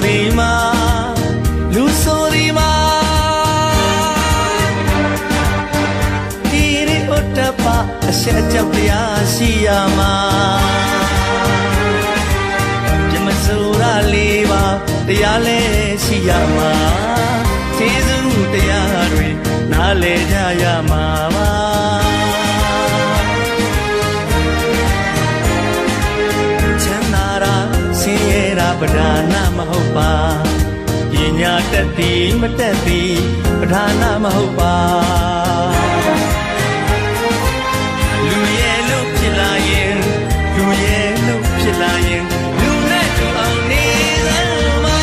ဒီမှာလူဆိုဒီမှာဒီရဥတ္တပအရှက်ကြောက်တရားရှိရမှာပြမစိုးရလေးပါတရားလဲရှိရမှာကျေးဇူးတရားတွေနားလည်ကြရမှာပါချမ်းသာရာဆင်းရဲတာပဓာနမဟုတ်ပါပညာတက်သည်မတက်သည်ပဓာနမဟုတ်ပါလူရဲ့လို့ဖြစ်လာရင်လူရဲ့လို့ဖြစ်လာရင်လူနဲ့တူအောင်နေစမ်းပါ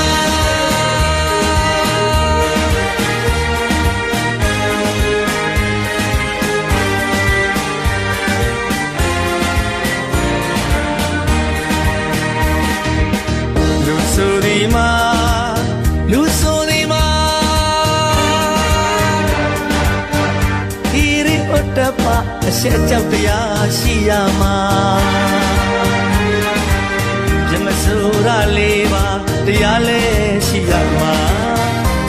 လူဆိုဒီမှာလူဆိုဒီမှာဒီရဥတ္တပအရှက်ကြောက်တရားရှိရမှာပြမစိုးရလေးပါတရားလဲရှိရမှာ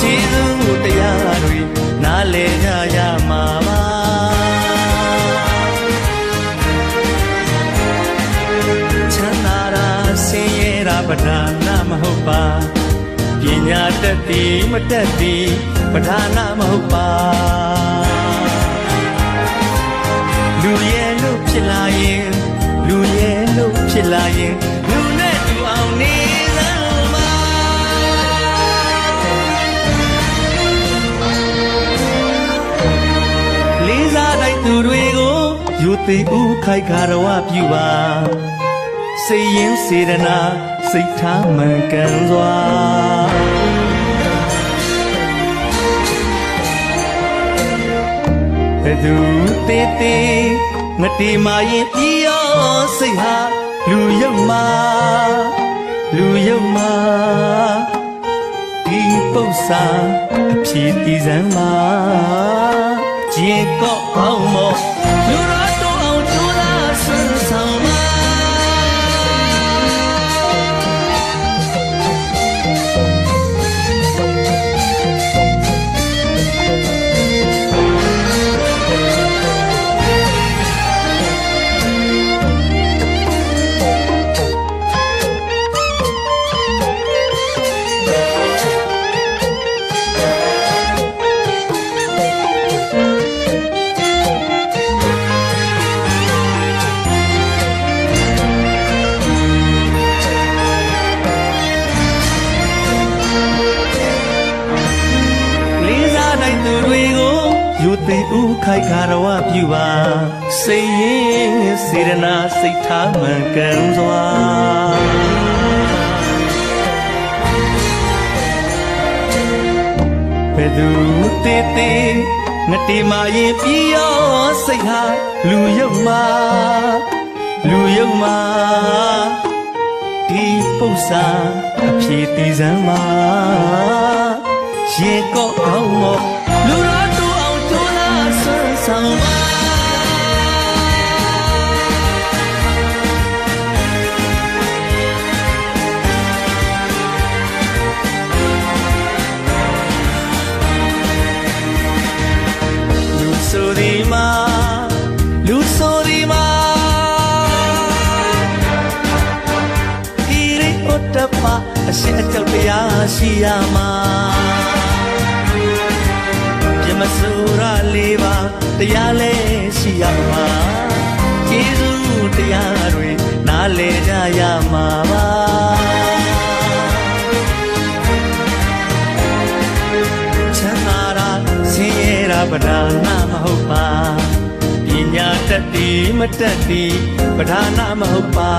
ကျေးဇူးတရားတွေနားလည်ကြရမှာပါချမ်းသာရာဆင်းရဲတာပဓာနမဟုတ်ပါပညာတက်သည်မတက်သည်ပဓာနမဟုတ်ပါလူရဲ့လို့ဖြစ်လာရင်လူရဲ့လို့ဖြစ်လာရင်လူနဲ့တူအောင်နေစမ်းပါလေးစားတိုက်သူတွေကိုယူသိဦးခိုက်ခါရဝပြုပါစိတ်ရင်းစေတနာစိတ်ထားမှန်ကန်စွာဘယ်သူတေးတေးငတိမာရင်ပြီးရောစိတ်ဟာလူရုပ်မာဒီပု္ပ္ပာအဖြစ်တည်စမ်းမှာကျင်ကော့အောင်မောလူရတော့အောင်ကျိုးလားဆွမ်းဆောင်မှာသူတွေကိုယူသိဦးခိုက်ခါရဝပြုပါစိတ်ရင်းစေရနာစိတ်ထားမှန်ကန်စွာဘယ်သူတေးသေးငတိမာရင်ပြီးရောစိတ်ဟာလူရုပ်မာဒီပု္ပ္ပာအဖြစ်တည်စမ်းမှာရေကော့အောင်မောလူရတူအောင်ကျိုးလားဆွမ်းဆောင်ပါလူဆိုဒီမှာဒီရဥတ္တပအရှက်ကြောက်တရားရှိရမှာမစိုးရလေးပါတရားလဲရှိရမှာကျေးဇူးတရားတွေနားလည်ကြရမှာပါချမ်းသာရာဆင်းရဲတာပဓာနမဟုတ်ပါပညာတက်သည်မတက်သည်ပဓာနမဟုတ်ပါ